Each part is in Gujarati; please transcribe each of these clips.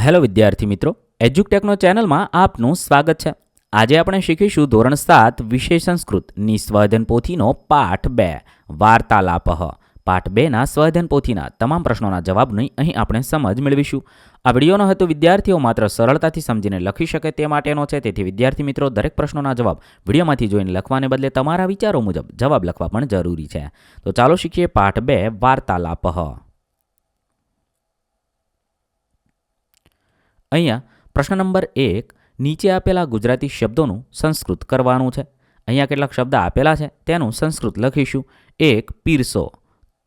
હેલો વિદ્યાર્થી મિત્રો, એજ્યુકટેકનો ચેનલમાં આપનું સ્વાગત છે. આજે આપણે શીખીશું ધોરણ 7 વિષય સંસ્કૃતની સ્વાધ્યાયન પોથીનો પાઠ 2 વાર્તાલાપ. પાઠ 2ના સ્વાધ્યાયન પોથીના તમામ પ્રશ્નોના જવાબની અહીં આપણે સમજ મેળવીશું. આ વિડીયોનો હેતુ વિદ્યાર્થીઓ માત્ર સરળતાથી સમજીને લખી શકે તે માટેનો છે. તેથી વિદ્યાર્થી મિત્રો, દરેક પ્રશ્નોના જવાબ વિડીયોમાંથી જોઈને લખવાને બદલે તમારા વિચારો મુજબ જવાબ લખવા પણ જરૂરી છે. તો ચાલો શીખીએ પાઠ 2 વાર્તાલાપ. અહીંયા પ્રશ્ન નંબર 1, નીચે આપેલા ગુજરાતી શબ્દોનું સંસ્કૃત કરવાનું છે. અહીંયા કેટલાક શબ્દ આપેલા છે, તેનું સંસ્કૃત લખીશું. 1 પીરસો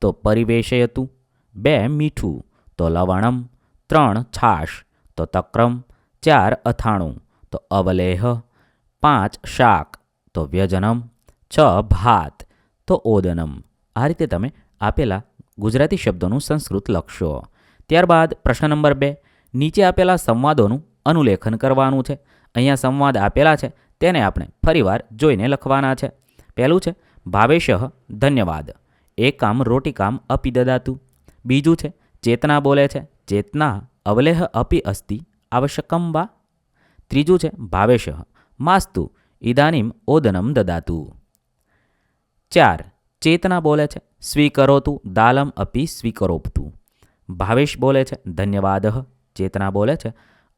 તો પરિવેશયતું, 2 મીઠું તો લવણમ, 3 છાશ તો તક્રમ, 4 અથાણું તો અવલેહ, 5 શાક તો વ્યજનમ, 6 ભાત તો ઓદનમ. આ રીતે તમે આપેલા ગુજરાતી શબ્દોનું સંસ્કૃત લખશો. ત્યારબાદ પ્રશ્ન નંબર 2, નીચે આપેલા સંવાદોનું અનુલેખન કરવાનું છે. અહીંયા સંવાદ આપેલા છે, તેને આપણે ફરીવાર જોઈને લખવાના છે. પહેલું છે ભાવેશઃ ધન્યવાદ, એકામ રોટિકામ અપી દદાતું. બીજું છે ચેતના બોલે છે, ચેતના અવલેહ અપી અસ્તિ આવશ્યકમ વા. ત્રીજું છે ભાવેશઃ માસ્તુ ઇદાનીમ ઓદનમ દદાતું. 4 ચેતના બોલે છે, સ્વીકરોતુ દાલમ અપી સ્વીકરોપતું. ભાવેશ બોલે છે ધન્યવાદઃ, ચેતના બોલે છે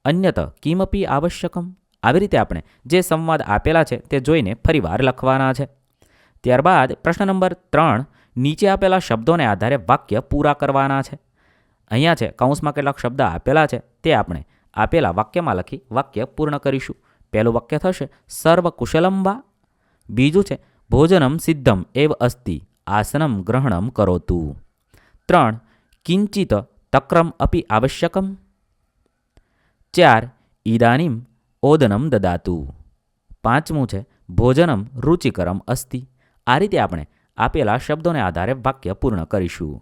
અન્યત કિમપી આવશ્યકમ. આવી રીતે આપણે જે સંવાદ આપેલા છે તે જોઈને ફરીવાર લખવાના છે. ત્યારબાદ પ્રશ્ન નંબર 3, નીચે આપેલા શબ્દોને આધારે વાક્ય પૂરા કરવાના છે. અહીંયા છે કૌંસમાં કેટલાક શબ્દ આપેલા છે, તે આપણે આપેલા વાક્યમાં લખી વાક્ય પૂર્ણ કરીશું. પહેલું વાક્ય થશે સર્વ કુશલમ વા. બીજું છે ભોજનમ સિદ્ધમ એવ અસ્તિ આસનમ ગ્રહણમ કરોતુ. 3 કિંચિત તક્રમ અપી આવશ્યકમ. 4 ઇદાનીમ ઓદનમ દદાતુ. 5મું છે ભોજનમ રુચિકરમ અસ્તિ. આ રીતે આપણે આપેલા શબ્દોને આધારે વાક્ય પૂર્ણ કરીશું.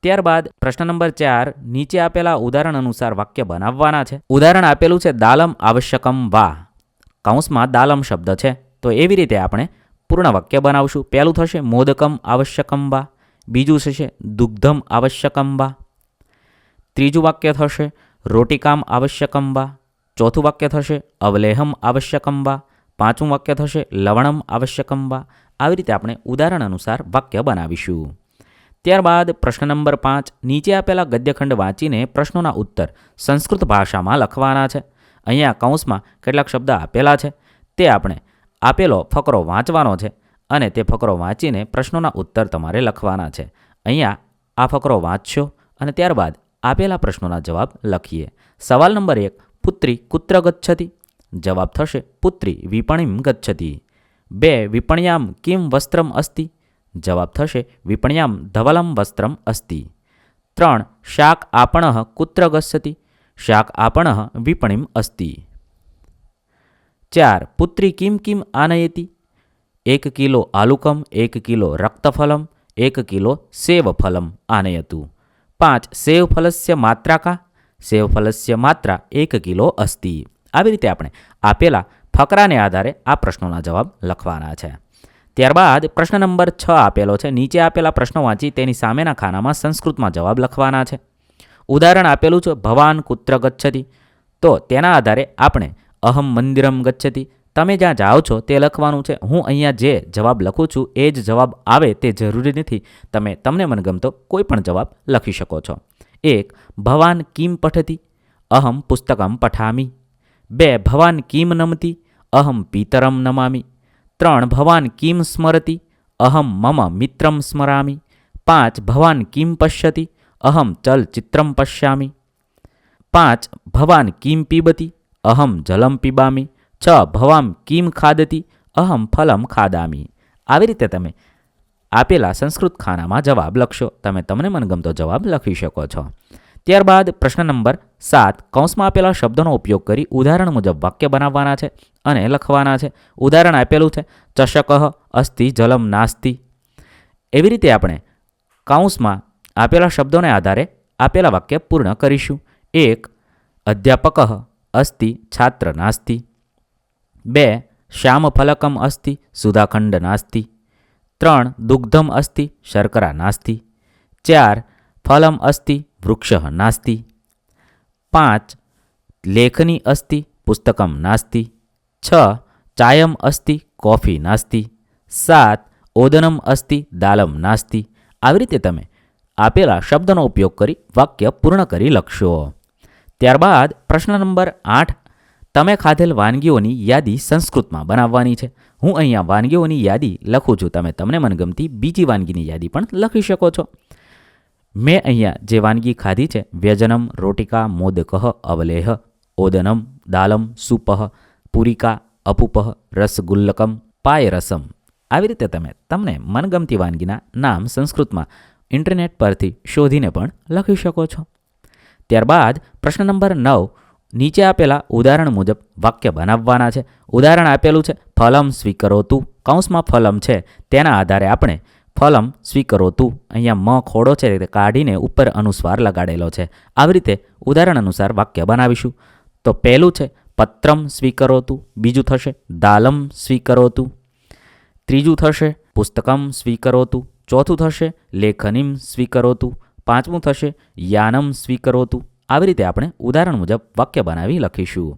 ત્યારબાદ પ્રશ્ન નંબર 4, નીચે આપેલા ઉદાહરણ અનુસાર વાક્ય બનાવવાના છે. ઉદાહરણ આપેલું છે દાલમ આવશ્યકમ વા. કૌંસમાં દાલમ શબ્દ છે, તો એવી રીતે આપણે પૂર્ણ વાક્ય બનાવશું. પહેલું થશે મોદકમ આવશ્યકમ વા. બીજું થશે દુગ્ધમ આવશ્યકમ વા. ત્રીજું વાક્ય થશે રોટિકામ આવશ્યકમ વા. ચોથું વાક્ય થશે અવલેહમ આવશ્યકમ વા. 5મું વાક્ય થશે લવણમ આવશ્યકમ વા. આવી રીતે આપણે ઉદાહરણ અનુસાર વાક્ય બનાવીશું. ત્યારબાદ પ્રશ્ન નંબર 5, નીચે આપેલા ગદ્યખંડ વાંચીને પ્રશ્નોના ઉત્તર સંસ્કૃત ભાષામાં લખવાના છે. અહીંયા કૌંસમાં કેટલાક શબ્દ આપેલા છે, તે આપણે આપેલો ફકરો વાંચવાનો છે અને તે ફકરો વાંચીને પ્રશ્નોના ઉત્તર તમારે લખવાના છે. અહીંયા આ ફકરો વાંચશો અને ત્યારબાદ આપેલા પ્રશ્નોના જવાબ લખીએ. સવાલ નંબર 1, પુત્રી કુત્ર ગચ્છતિ. જવાબ થશે પુત્રી વિપણીમ ગચ્છતિ. 2 વિપણ્યામ કિમ વસ્ત્રમ અસ્તિ. જવાબ થશે વિપણ્યામ ધવલમ વસ્ત્રમ અસ્તિ. 3 શાક આપણઃ કુત્ર ગચ્છતિ. શાક આપણઃ વિપણીમ અસ્તિ. 4 પુત્રી કિમ કિમ આનયતિ. 1 કિલો આલુકમ, 1 કિલો રક્તફલમ, 1 કિલો સેવફલમ આનયતુ. 5 સેવફલસ્ય માત્રા કા. સેવફલસ્ય માત્રા 1 કિલો અસ્તિ. આવી રીતે આપણે આપેલા ફકરાને આધારે આ પ્રશ્નોના જવાબ લખવાના છે. ત્યારબાદ પ્રશ્ન નંબર 6 આપેલો છે. નીચે આપેલા પ્રશ્નો વાંચી તેની સામેના ખાનામાં સંસ્કૃતમાં જવાબ લખવાના છે. ઉદાહરણ આપેલું છે ભવાન કુત્ર ગચ્છતિ. તો તેના આધારે આપણે અહમ મંદિરમ ગચ્છતિ. તમે જ્યાં જાઓ છો તે લખવાનું છે. હું અહીંયા જે જવાબ લખું છું એ જ જવાબ આવે તે જરૂરી નથી. તમે તમને મનગમતો કોઈ પણ જવાબ લખી શકો છો. 1 ભવાન કિમ પઠતિ. અહમ પુસ્તકમ પઠામી. 2 ભવાન કિમ નમતિ. અહમ પિતરમ નમામી. 3 ભવાન કિમ સ્મરતિ. અહમ મમ મિત્રમ સ્મરામી. 5 ભવાન કિમ પશ્યતિ. અહમ ચલચિત્રમ પશ્યામી. 5 ભવાન કિમ પીબતિ. અહમ જલમ પીબામી. 6 ભવાન કિમ ખાદતિ. અહમ ફલમ ખાદામી. આવી રીતે તમે આપેલા સંસ્કૃત ખાનામાં જવાબ લખશો. તમે તમને મનગમતો જવાબ લખી શકો છો. ત્યારબાદ પ્રશ્ન નંબર 7, કૌંસમાં આપેલા શબ્દોનો ઉપયોગ કરી ઉદાહરણ મુજબ વાક્ય બનાવવાના છે અને લખવાના છે. ઉદાહરણ આપેલું છે ચષકઃ અસ્તિ જલમ નાસ્તિ. એવી રીતે આપણે કૌંસમાં આપેલા શબ્દોને આધારે આપેલા વાક્ય પૂર્ણ કરીશું. 1 અધ્યાપકઃ અસ્તિ છાત્ર નાસ્તિ. 2 શ્યામફલકમ અસ્તિ સુધાખંડ નાસ્તિ. 3 દુગ્ધમ અસ્તિ શર્કરા નાસ્તિ. 4 ફલમ અસ્તિ વૃક્ષ નાસ્તિ. 5 લેખની અસ્તિ પુસ્તકમ નાસ્તિ 6 ચાયમ અસ્તિ કોફી નાસ્તિ 7 ઓદનમ અસ્તિ દાલમ નાસ્તિ. આવી રીતે તમે આપેલા શબ્દનો ઉપયોગ કરી વાક્ય પૂર્ણ કરી લખશો. ત્યારબાદ પ્રશ્ન નંબર 8, તમે ખાધેલ વાનગીઓની યાદી સંસ્કૃતમાં બનાવવાની છે. હું અહીંયા વાનગીઓની યાદી લખું છું, તમે તમને મનગમતી બીજી વાનગીની યાદી પણ લખી શકો છો. મેં અહીંયા જે વાનગી ખાધી છે, વ્યજનમ રોટિકા મોદકઃ અવલેહ, ઓદનમ દાલમ સુપઃ, પુરિકા અપુપઃ, રસગુલ્લકમ પાયરસમ. આવી રીતે તમે તમને મનગમતી વાનગીના નામ સંસ્કૃતમાં ઇન્ટરનેટ પરથી શોધીને પણ લખી શકો છો. ત્યારબાદ પ્રશ્ન નંબર 9, નીચે આપેલા ઉદાહરણ મુજબ વાક્ય બનાવવાના છે. ઉદાહરણ આપેલું છે ફલમ સ્વીકરોતું, કૌંસમાં ફલમ છે તેના આધારે આપણે ફલમ સ્વીકરોતું, અહીંયા મ ખોડો છે તે કાઢીને ઉપર અનુસ્વાર લગાડેલો છે. આવી રીતે ઉદાહરણ અનુસાર વાક્ય બનાવીશું. તો પહેલું છે પત્રમ સ્વીકરોતું, બીજું થશે દાલમ સ્વીકરોતું, ત્રીજું થશે પુસ્તકમ સ્વીકરોતું, ચોથું થશે લેખનીમ સ્વીકરોતું, પાંચમું થશે યાનમ સ્વીકરોતું. આવી રીતે આપણે ઉદાહરણ મુજબ વાક્ય બનાવી લખીશું.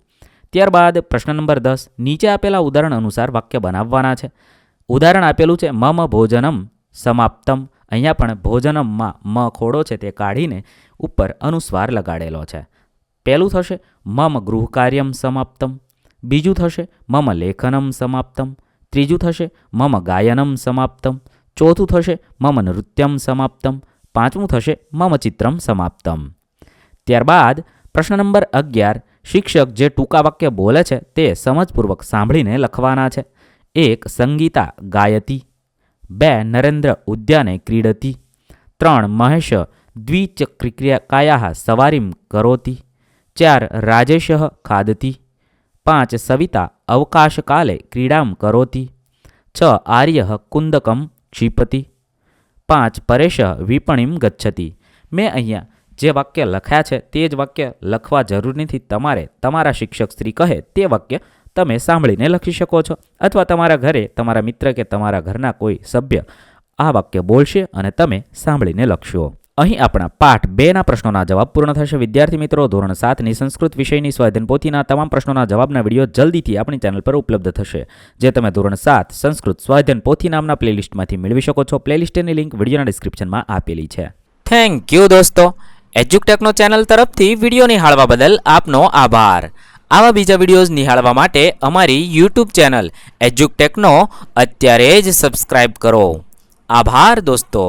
ત્યારબાદ પ્રશ્ન નંબર 10, નીચે આપેલા ઉદાહરણ અનુસાર વાક્ય બનાવવાના છે. ઉદાહરણ આપેલું છે મમ ભોજનમ સમાપ્તમ, અહીંયા પણ ભોજનમમાં મ ખોડો છે તે કાઢીને ઉપર અનુસ્વાર લગાડેલો છે. પહેલું થશે મમ ગૃહકાર્યમ સમાપ્તમ, બીજું થશે મમ લેખનમ સમાપ્તમ, ત્રીજું થશે મમ ગાયનમ સમાપ્તમ, ચોથું થશે મમ નૃત્યમ સમાપ્તમ, પાંચમું થશે મમ ચિત્રમ સમાપ્તમ. ત્યારબાદ પ્રશ્ન નંબર 11, શિક્ષક જે ટૂંકા વાક્ય બોલે છે તે સમજપૂર્વક સાંભળીને લખવાના છે. 1 સંગીતા ગાયતી, 2 નરેન્દ્ર ઉદ્યાને ક્રીડતી, 3 મહેશ દ્વિચક્રિકાયાः સવારીમ કરોતિ, 4 રાજેશ ખાદતી, 5 સવિતા અવકાશકાલે ક્રીડામ કરોતિ, 6 આર્ય કુંદકમ ક્ષિપતિ, 5 પરેશ વિપણીમ ગચ્છતિ. મેં અહીંયા જે વાક્ય લખ્યા છે તે જ વાક્ય લખવા જરૂર નથી. તમારે તમારા શિક્ષક શ્રી કહે તે વાક્ય તમે સાંભળીને લખી શકો છો, અથવા તમારા ઘરે તમારા મિત્ર કે તમારા ઘરના કોઈ સભ્ય આ વાક્ય બોલશે અને તમે સાંભળીને લખશો. અહીં આપણા પાઠ 2ના પ્રશ્નોના જવાબ પૂર્ણ થશે. વિદ્યાર્થી મિત્રો, ધોરણ 7ની સંસ્કૃત વિષયની સ્વાધ્યાયન પોથીના તમામ પ્રશ્નોના જવાબના વિડીયો જલ્દીથી આપણી ચેનલ પર ઉપલબ્ધ થશે, જે તમે ધોરણ 7 સંસ્કૃત સ્વાધ્યાયન પોથી નામના પ્લેલિસ્ટમાંથી મેળવી શકો છો. પ્લેલિસ્ટની લિંક વિડીયોના ડિસ્ક્રિપ્શનમાં આપેલી છે. થેન્ક યુ દોસ્તો. એજ્યુકટેકનો ચેનલ તરફથી વિડીયો નિહાળવા બદલ આપનો આભાર. આવા બીજા વિડીયોઝ નિહાળવા માટે અમારી યુટ્યુબ ચેનલ એજ્યુકટેકનો અત્યારે જ સબસ્ક્રાઇબ કરો. આભાર દોસ્તો.